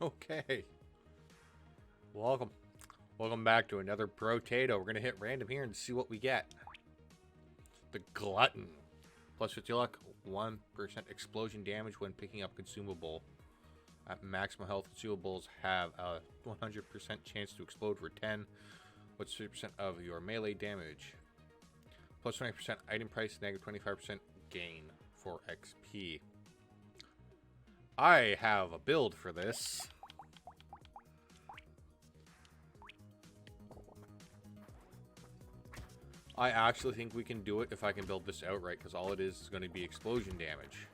Okay. Welcome. Welcome back to another Brotato. We're going to hit random here and see what we get. The Glutton. Plus 50 luck, 1% explosion damage when picking up consumable. At maximum health, consumables have a 100% chance to explode for 10. What's 50% of your melee damage? Plus 20% item price, negative 25% gain for XP. I have a build for this. I actually think we can do it if I can build this outright, because all it is going to be explosion damage.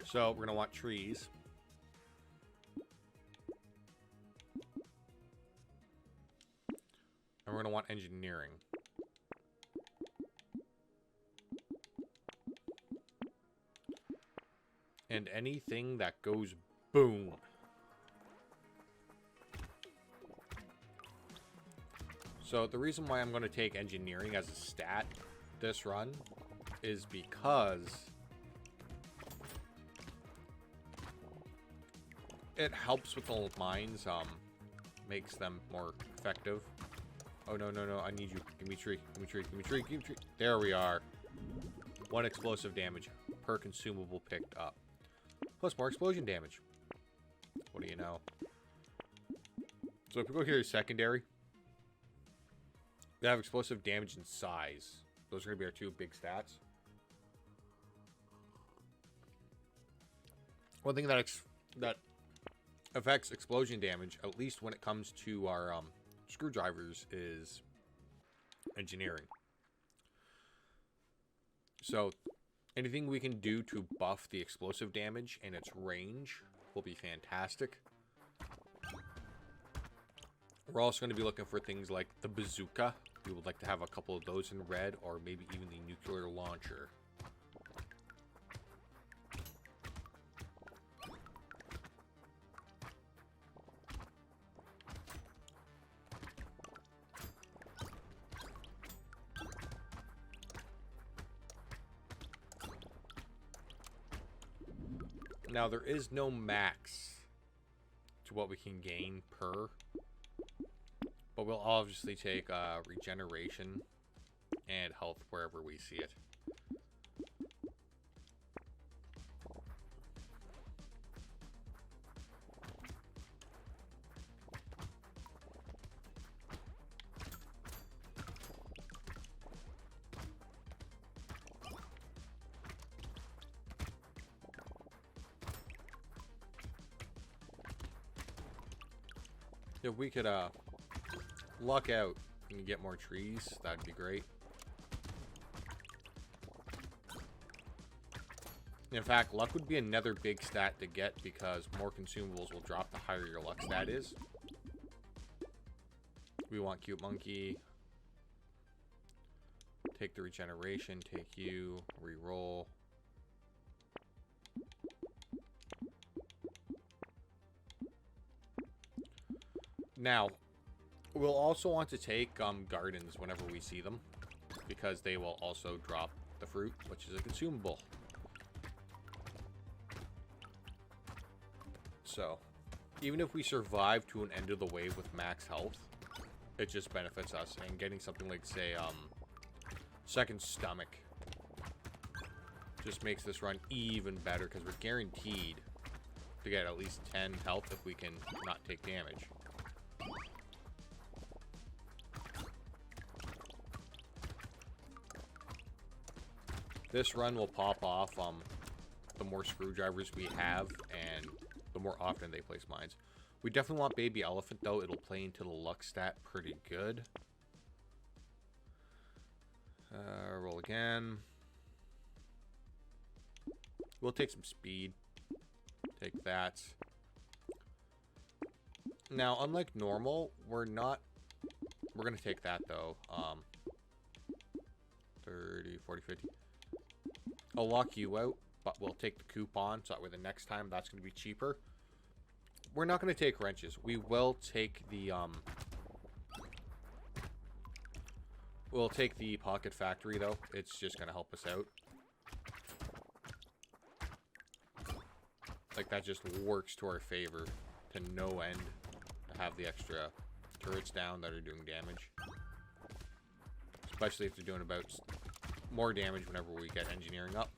So we're going to want trees. And we're going to want engineering. And anything that goes boom. So the reason why I'm going to take engineering as a stat this run is because it helps with the mines, makes them more effective. Oh, no, no, no, I need you. Give me tree, give me tree, give me tree, give me tree. There we are. 1 explosive damage per consumable picked up. Plus more explosion damage. What do you know? So if we go here to secondary, we have explosive damage and size. Those are going to be our 2 big stats. One thing that affects explosion damage, at least when it comes to our screwdrivers, is engineering. So anything we can do to buff the explosive damage and its range will be fantastic. We're also going to be looking for things like the bazooka. We would like to have a couple of those in red, or maybe even the nuclear launcher. Now, there is no max to what we can gain per, but we'll obviously take regeneration and health wherever we see it. If we could luck out and get more trees, that'd be great. In fact, luck would be another big stat to get, because more consumables will drop the higher your luck stat is. We want cute monkey. Take the regeneration, take you, reroll. Now, we'll also want to take gardens whenever we see them, because they will also drop the fruit, which is a consumable. So, even if we survive to an end of the wave with max health, it just benefits us. And getting something like, say, second stomach just makes this run even better, because we're guaranteed to get at least 10 health if we can not take damage. This run will pop off the more screwdrivers we have, and the more often they place mines. We definitely want baby elephant, though. It'll play into the luck stat pretty good. Roll again. We'll take some speed. Take that. Now, unlike normal, we're going to take that, though. 30, 40, 50. I'll lock you out, but we'll take the coupon, so that way the next time that's going to be cheaper. We're not going to take wrenches. We will take the We'll take the Pocket Factory, though. It's just going to help us out. Like, that just works to our favor to no end to have the extra turrets down that are doing damage. Especially if they're doing about more damage whenever we get engineering up.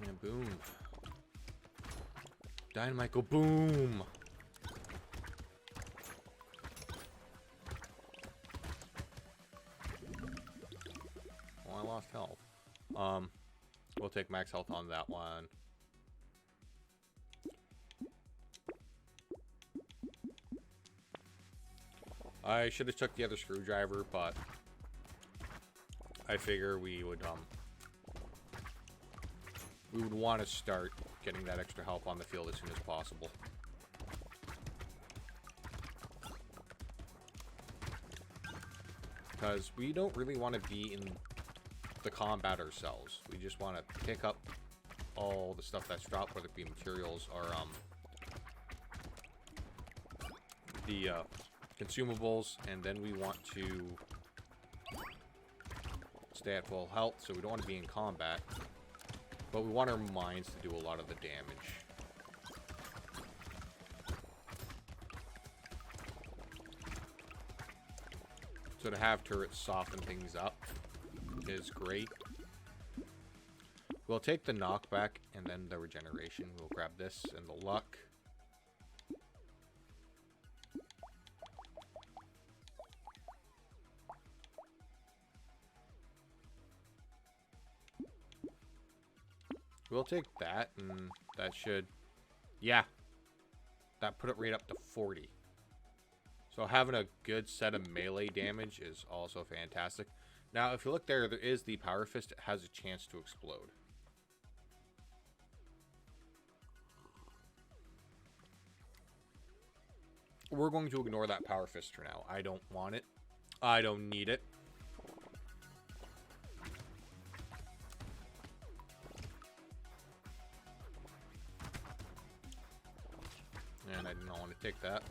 And boom. Dynamite go boom! Well, I lost health. We'll take max health on that one. I should have took the other screwdriver, but I figure we would want to start getting that extra help on the field as soon as possible. Because we don't really want to be in the combat ourselves. We just want to pick up all the stuff that's dropped, whether it be materials or the consumables, and then we want to stay at full health, so we don't want to be in combat, but we want our mines to do a lot of the damage. So to have turrets soften things up is great. We'll take the knockback and then the regeneration. We'll grab this and the luck. We'll take that, and that should, yeah, that put it right up to 40. So having a good set of melee damage is also fantastic. Now, if you look there, there is the Power Fist. It has a chance to explode. We're going to ignore that Power Fist for now. I don't want it. I don't need it. And I did not want to take that.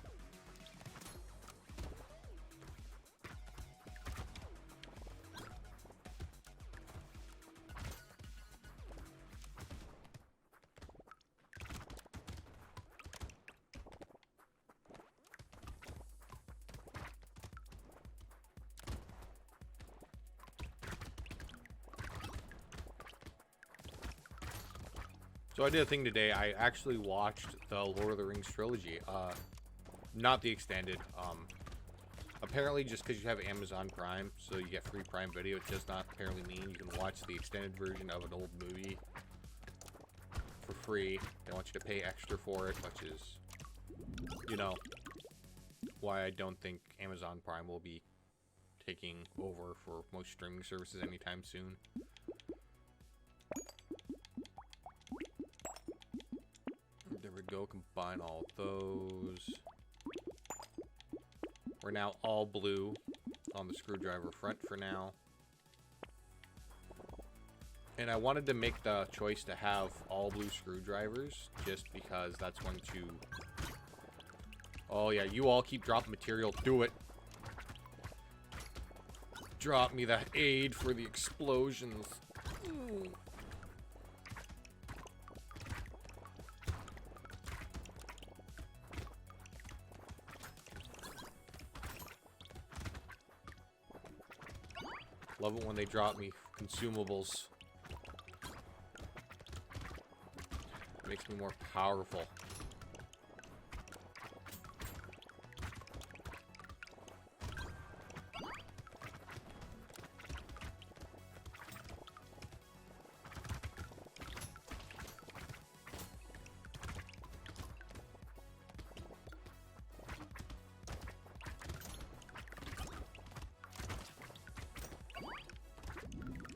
So I did a thing today. I actually watched the Lord of the Rings trilogy. Not the extended. Apparently, just because you have Amazon Prime, so you get free Prime Video, it does not apparently mean you can watch the extended version of an old movie for free. They want you to pay extra for it, which is, you know, why I don't think Amazon Prime will be taking over for most streaming services anytime soon. There we go, combine all those. We're now all blue on the screwdriver front for now. And I wanted to make the choice to have all blue screwdrivers, just because that's going to... Oh yeah, you all keep dropping material, do it. Drop me that aid for the explosions. Love it when they drop me consumables. Makes me more powerful.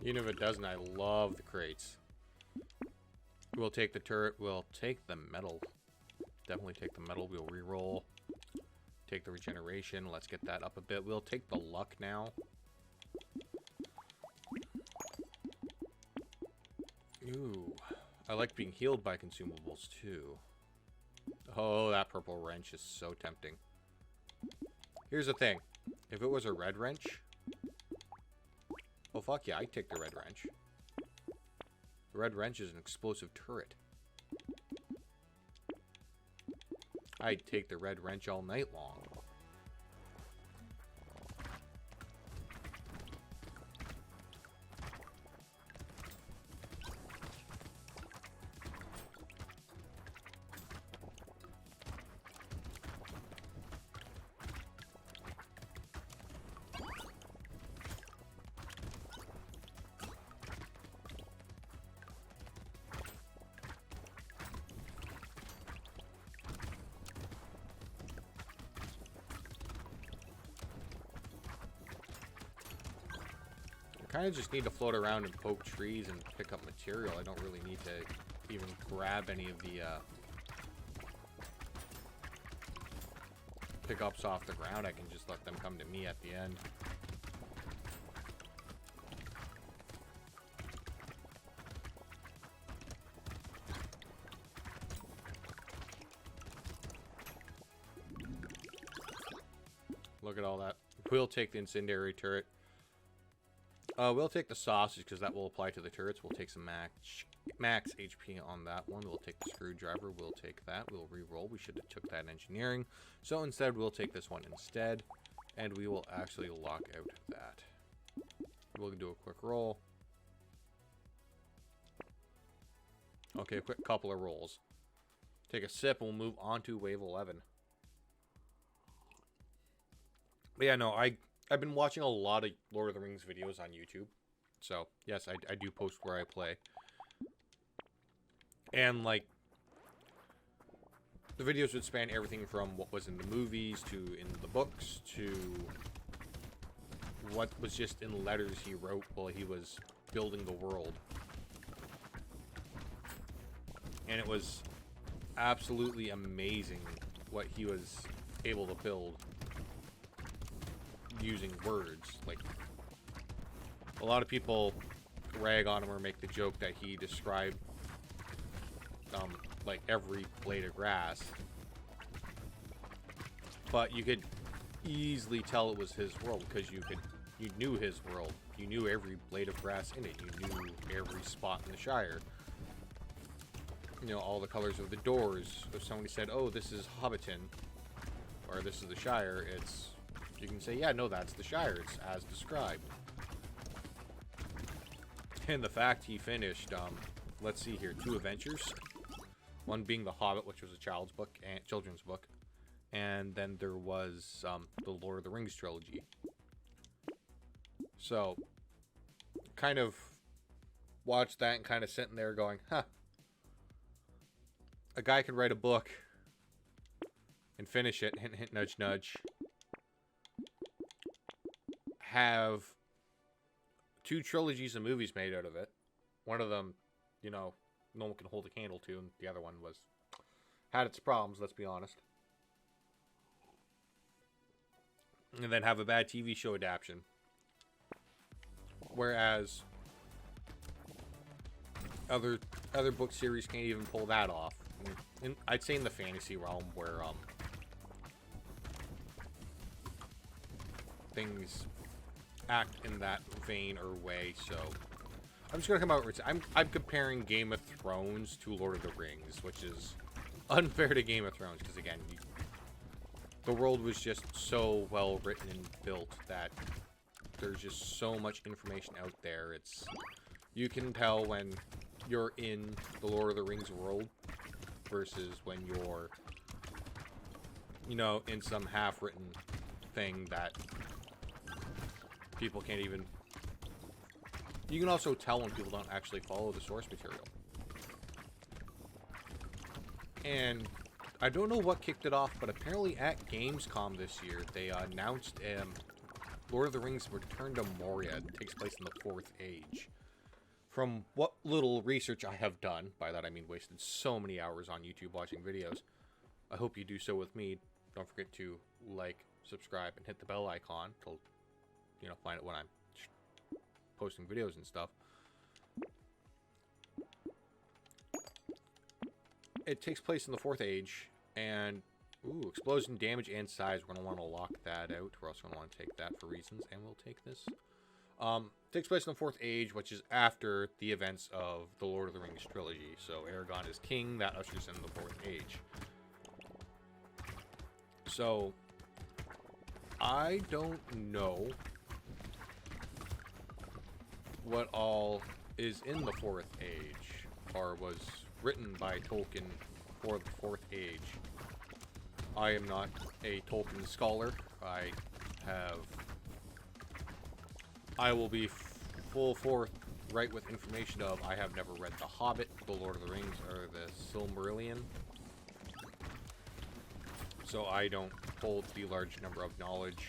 Even if it doesn't, I love the crates. We'll take the turret. We'll take the metal. Definitely take the metal. We'll re-roll. Take the regeneration. Let's get that up a bit. We'll take the luck now. Ooh. I like being healed by consumables, too. Oh, that purple wrench is so tempting. Here's the thing. If it was a red wrench... Oh, fuck yeah, I'd take the red wrench. The red wrench is an explosive turret. I'd take the red wrench all night long. Kind of just need to float around and poke trees and pick up material. I don't really need to even grab any of the pickups off the ground. I can just let them come to me at the end. Look at all that. We'll take the incendiary turret. We'll take the sausage because that will apply to the turrets. We'll take some max HP on that one. We'll take the screwdriver. We'll take that. We'll re-roll. We should have took that engineering. So instead, we'll take this one instead. And we will actually lock out that. We'll do a quick roll. Okay, a quick couple of rolls. Take a sip and we'll move on to wave 11. But yeah, no, I've been watching a lot of Lord of the Rings videos on YouTube. So, yes, I do post where I play. And, like, the videos would span everything from what was in the movies to in the books to what was just in letters he wrote while he was building the world. And it was absolutely amazing what he was able to build using words. Like, a lot of people rag on him or make the joke that he described like every blade of grass, but you could easily tell it was his world because you knew his world. You knew every blade of grass in it. You knew every spot in the Shire. You know, all the colors of the doors. If somebody said, oh, this is Hobbiton or this is the Shire, it's, you can say, yeah, no, that's the Shire. It's as described. And the fact he finished, let's see here, 2 adventures. One being The Hobbit, which was a children's book. And then there was the Lord of the Rings trilogy. So, kind of watched that and kind of sitting there going, huh. A guy can write a book and finish it, hint, hint, nudge, nudge. Have 2 trilogies of movies made out of it. One of them, you know, no one can hold a candle to, and the other one had its problems, let's be honest. And then have a bad TV show adaptation. Whereas other book series can't even pull that off. And I'd say in the fantasy realm where things act in that vein or way, so I'm just gonna come out with I'm comparing Game of Thrones to Lord of the Rings, which is unfair to Game of Thrones because again, the world was just so well written and built that there's just so much information out there. You can tell when you're in the Lord of the Rings world versus when you're, you know, in some half-written thing that people can't even... You can also tell when people don't actually follow the source material. And I don't know what kicked it off, but apparently at Gamescom this year, they announced Lord of the Rings Return to Moria. It takes place in the 4th Age. From what little research I have done, by that I mean wasted so many hours on YouTube watching videos, I hope you do so with me. Don't forget to like, subscribe, and hit the bell icon to, you know, find out when I'm posting videos and stuff. it takes place in the 4th Age, and ooh, explosion damage and size. We're gonna want to lock that out. We're also gonna want to take that for reasons, and we'll take this. Takes place in the 4th Age, which is after the events of the Lord of the Rings trilogy. So Aragorn is king. That ushers in the 4th Age. So I don't know what all is in the 4th Age, or was written by Tolkien for the 4th Age. I am not a Tolkien scholar. I will be full forthright with information of I have never read The Hobbit, The Lord of the Rings, or the Silmarillion. So I don't hold the large number of knowledge.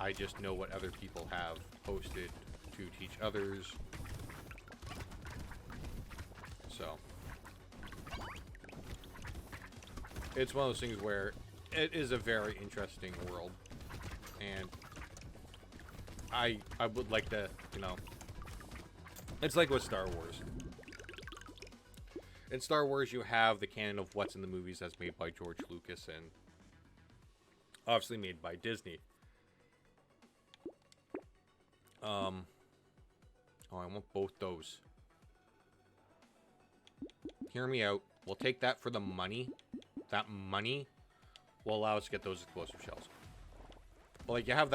I just know what other people have posted to teach others. So it's one of those things where it is a very interesting world, and I would like to, you know, it's like with Star Wars. In Star Wars, you have the canon of what's in the movies as made by George Lucas and obviously made by Disney. Oh, I want both those. Hear me out. We'll take that for the money. That money will allow us to get those explosive shells. But like, you have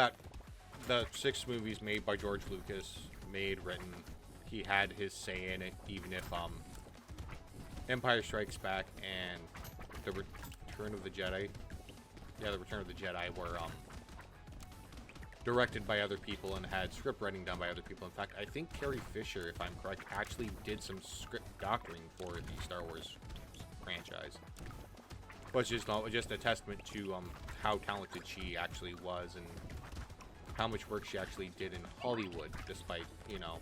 the 6 movies made by George Lucas, written. He had his say in it, even if Empire Strikes Back and the Return of the Jedi. Yeah, the Return of the Jedi were directed by other people and had script writing done by other people. In fact, I think Carrie Fisher, if I'm correct, actually did some script doctoring for the Star Wars franchise. Which is just a testament to how talented she actually was and how much work she actually did in Hollywood, despite, you know,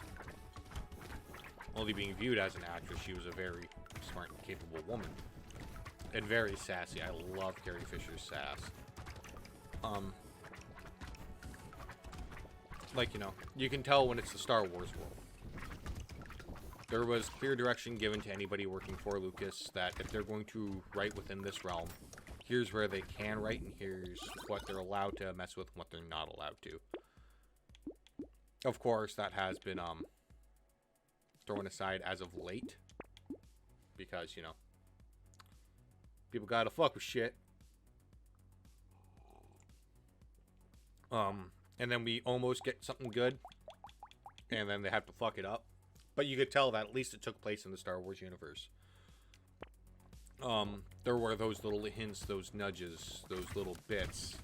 only being viewed as an actress. She was a very smart and capable woman. And very sassy. I love Carrie Fisher's sass. Like, you know, you can tell when it's the Star Wars world. There was clear direction given to anybody working for Lucas that if they're going to write within this realm, here's where they can write and here's what they're allowed to mess with and what they're not allowed to. Of course, that has been thrown aside as of late because, you know, people gotta fuck with shit. And then we almost get something good, and then they have to fuck it up. But you could tell that at least it took place in the Star Wars universe. There were those little hints, those nudges, those little bits.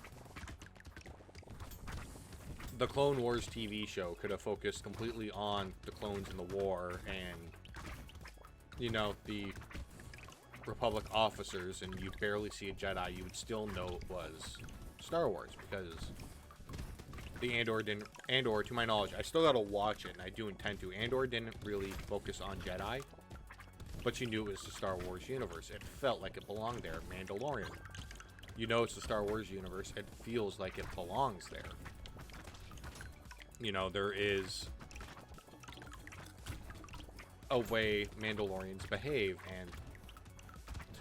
The Clone Wars TV show could have focused completely on the clones in the war and, you know, the Republic officers, and you barely see a Jedi, you would still know it was Star Wars, because the Andor, to my knowledge, I still gotta watch it, and I do intend to. Andor didn't really focus on Jedi, but you knew it was the Star Wars universe. It felt like it belonged there. Mandalorian. You know it's the Star Wars universe. It feels like it belongs there. You know, there is a way Mandalorians behave, and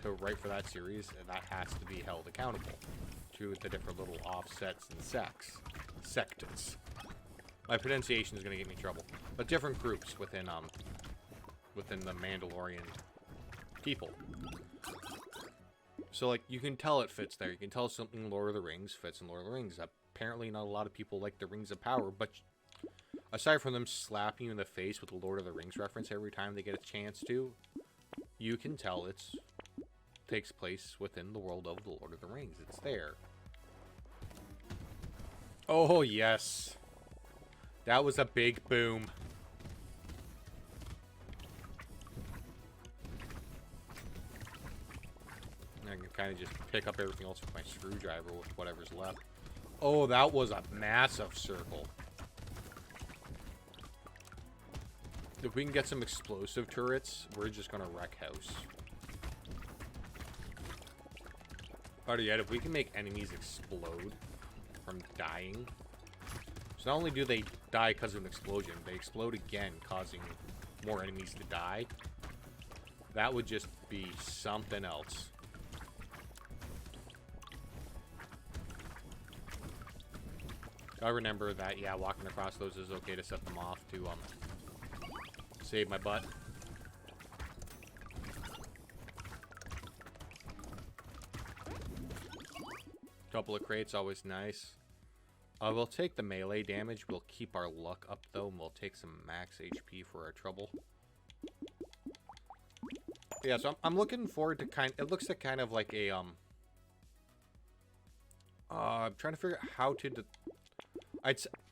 to write for that series, that has to be held accountable to the different little offsets and sects. Sectors. My pronunciation is going to get me in trouble. But different groups within the Mandalorian people. So, like, you can tell it fits there. You can tell something Lord of the Rings fits in Lord of the Rings. Apparently not a lot of people like the Rings of Power, but aside from them slapping you in the face with the Lord of the Rings reference every time they get a chance to, you can tell it takes place within the world of the Lord of the Rings. It's there. Oh, yes. That was a big boom. I can kind of just pick up everything else with my screwdriver with whatever's left. Oh, that was a massive circle. If we can get some explosive turrets, we're just going to wreck house. Better yet, if we can make enemies explode from dying. So not only do they die because of an explosion, they explode again, causing more enemies to die. That would just be something else. I remember that, yeah, walking across those is okay to set them off to save my butt. Couple of crates, always nice. We'll take the melee damage. We'll keep our luck up, though, and we'll take some max HP for our trouble. Yeah, so I'm looking forward to it looks like kind of like a, I'm trying to figure out how to,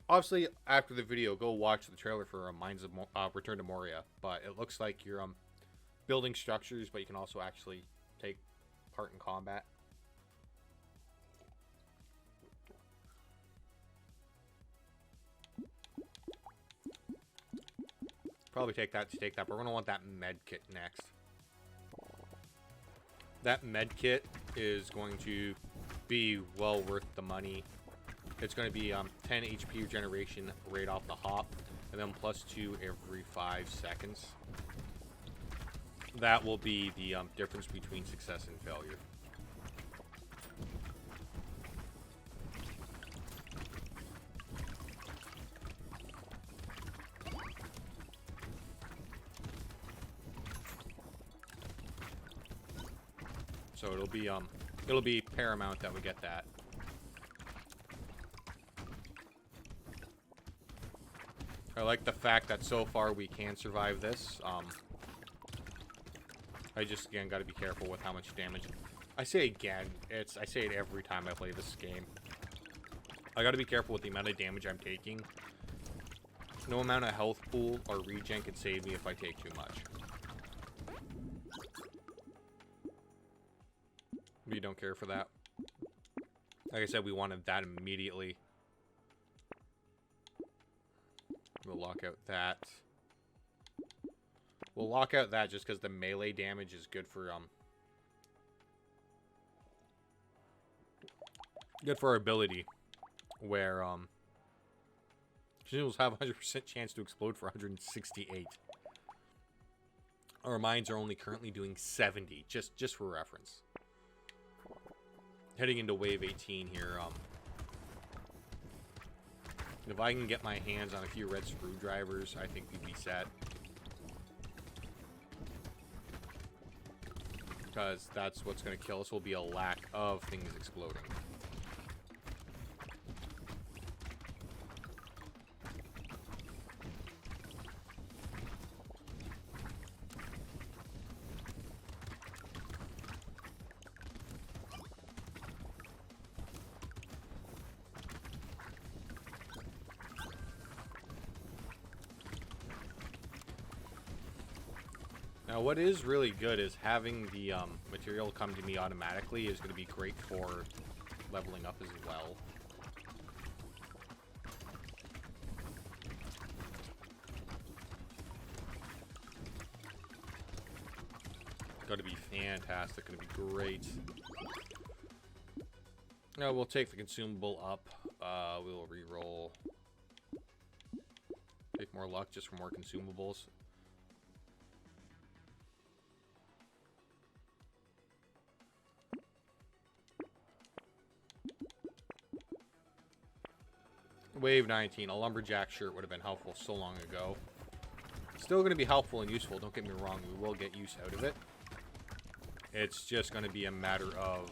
obviously, after the video, go watch the trailer for Return to Moria, but it looks like you're, building structures, but you can also actually take part in combat. Probably take that, but we're gonna want that med kit next. That med kit is going to be well worth the money. It's going to be 10 HP regeneration right off the hop, and then +2 every 5 seconds. That will be the difference between success and failure. So it'll be paramount that we get that. I like the fact that so far we can survive this. I just again got to be careful with how much damage. I say again, I say it every time I play this game. I got to be careful with the amount of damage I'm taking. No amount of health pool or regen can save me if I take too much. We don't care for that. Like I said, we wanted that immediately. We'll lock out that. We'll lock out that just because the melee damage is good for our ability. Where consumables have 100% chance to explode for 168. Our mines are only currently doing 70, just for reference. Heading into wave 18 here. If I can get my hands on a few red screwdrivers, I think we'd be set. Because that's what's going to kill us, will be a lack of things exploding. Now, what is really good is having the material come to me automatically is going to be great for leveling up as well. Going to be fantastic. Going to be great. Now, we'll take the consumable up. We'll re-roll. Take more luck just for more consumables. Wave 19, a lumberjack shirt would have been helpful so long ago. Still going to be helpful and useful, don't get me wrong, we will get use out of it. It's just going to be a matter of...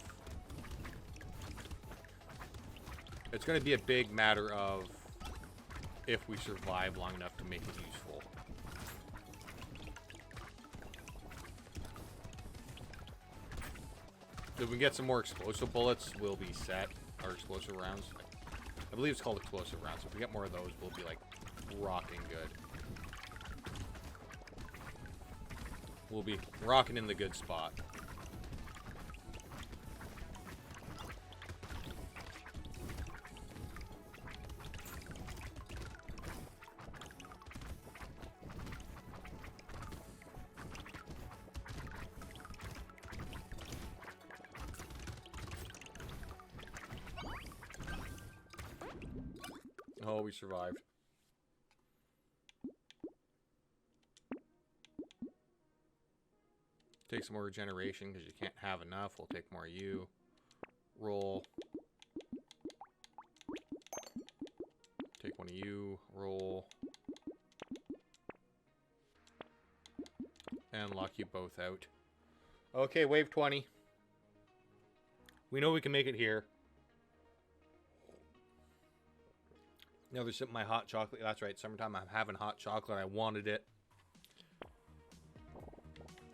It's going to be a big matter of if we survive long enough to make it useful. If we get some more explosive bullets, we'll be set. Or explosive rounds. I believe it's called explosive rounds. So if we get more of those, we'll be like rocking good. We'll be rocking in the good spot. Oh, we survived. Take some more regeneration because you can't have enough. We'll take more of you. Roll. Take one of you. Roll. And lock you both out. Okay, wave 20. We know we can make it here. Now there's my hot chocolate. That's right, summertime. I'm having hot chocolate. I wanted it.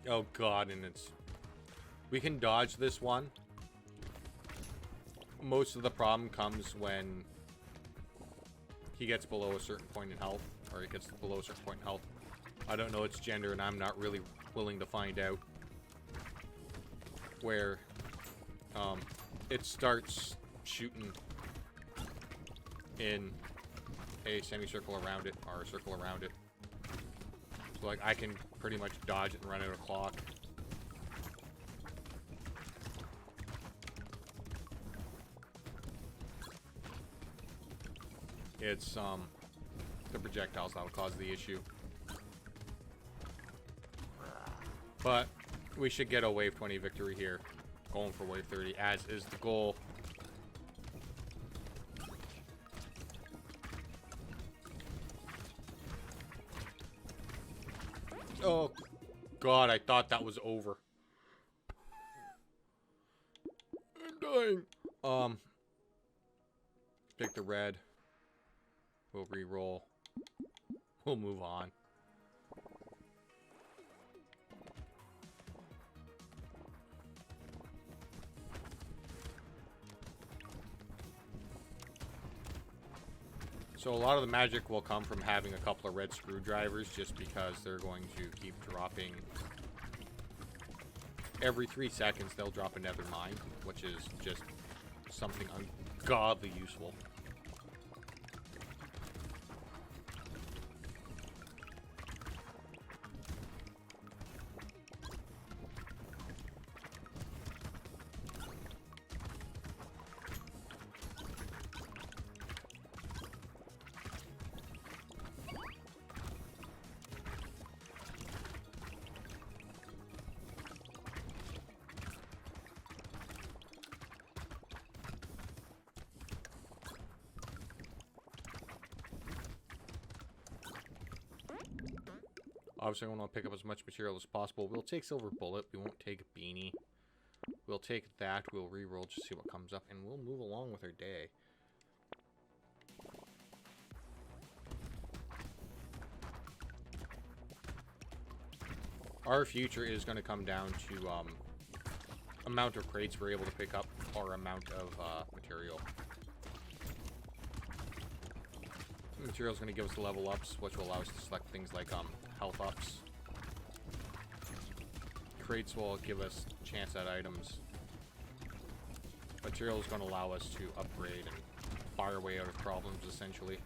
Oh god, and it's... We can dodge this one. Most of the problem comes when he gets below a certain point in health. Or he gets below a certain point in health. I don't know its gender, and I'm not really willing to find out. Where it starts shooting in a semicircle around it, or a circle around it. So, like, I can pretty much dodge it and run out of clock. It's, the projectiles that'll cause the issue. But we should get a wave 20 victory here. Going for wave 30, as is the goal. Oh, God, I thought that was over. I'm dying. Pick the red. We'll re-roll. We'll move on. So a lot of the magic will come from having a couple of red screwdrivers, just because they're going to keep dropping. Every 3 seconds they'll drop a nether mine, which is just something ungodly useful. Obviously, I want to pick up as much material as possible. We'll take silver bullet. We won't take a beanie. We'll take that. We'll re-roll just to see what comes up, and we'll move along with our day. Our future is going to come down to amount of crates we're able to pick up, or amount of material. Material is going to give us level ups, which will allow us to select things like health ups. Crates will give us chance at items. Material is going to allow us to upgrade and fire our way out of problems, essentially.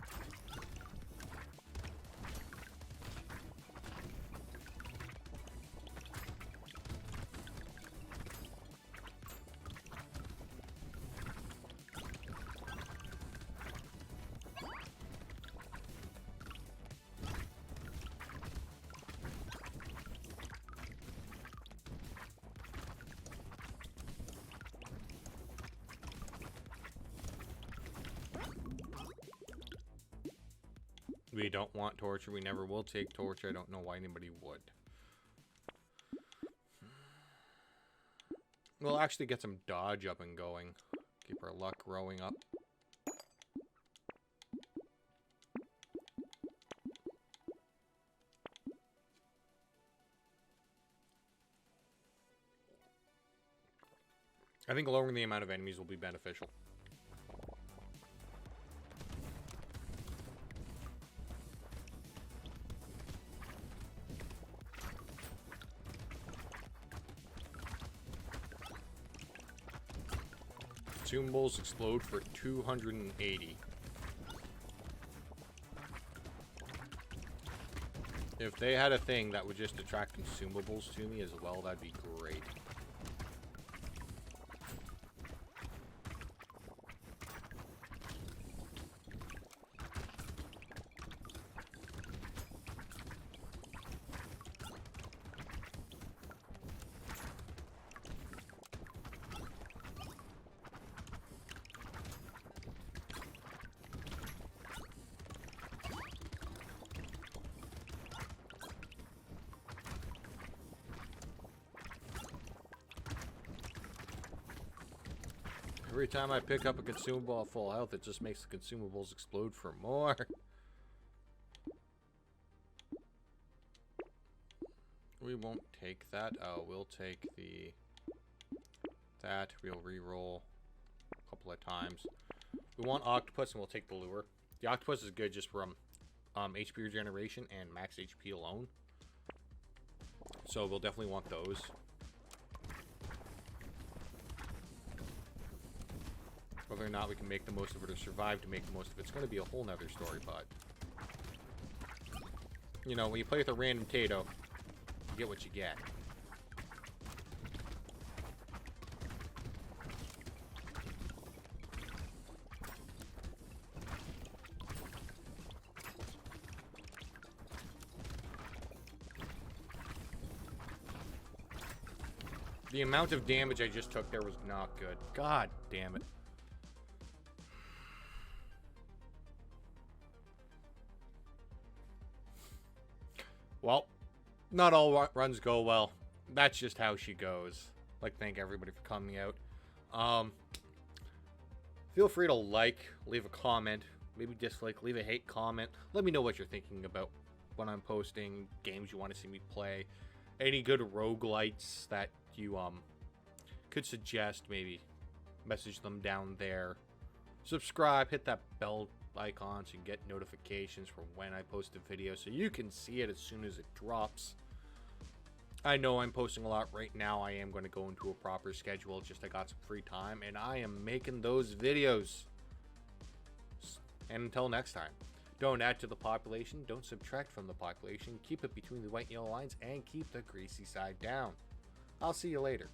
We don't want torture. We never will take torture. I don't know why anybody would. We'll actually get some dodge up and going. Keep our luck growing up. I think lowering the amount of enemies will be beneficial. Consumables explode for 280. If they had a thing that would just attract consumables to me as well, that'd be great. Every time I pick up a consumable at full health, it just makes the consumables explode for more. We won't take that. Oh, we'll take that. We'll re-roll a couple of times. We want octopus, and we'll take the lure. The octopus is good just from HP regeneration and max HP alone. So we'll definitely want those. Whether or not we can make the most of it or survive to make the most of it, it's going to be a whole nother story, but... You know, when you play with a random Tato, you get what you get. The amount of damage I just took there was not good. God damn it. Well, not all runs go well. That's just how she goes. I'd like to thank everybody for coming out. Feel free to like, leave a comment, maybe dislike, leave a hate comment. Let me know what you're thinking about when I'm posting, games you want to see me play. Any good roguelites that you could suggest, maybe message them down there. Subscribe, hit that bell icon so you can get notifications for when I post a video so you can see it as soon as it drops. I know I'm posting a lot right now. I am going to go into a proper schedule, just I got some free time and I am making those videos. And until next time, don't add to the population, don't subtract from the population, keep it between the white and yellow lines, and keep the greasy side down. I'll see you later.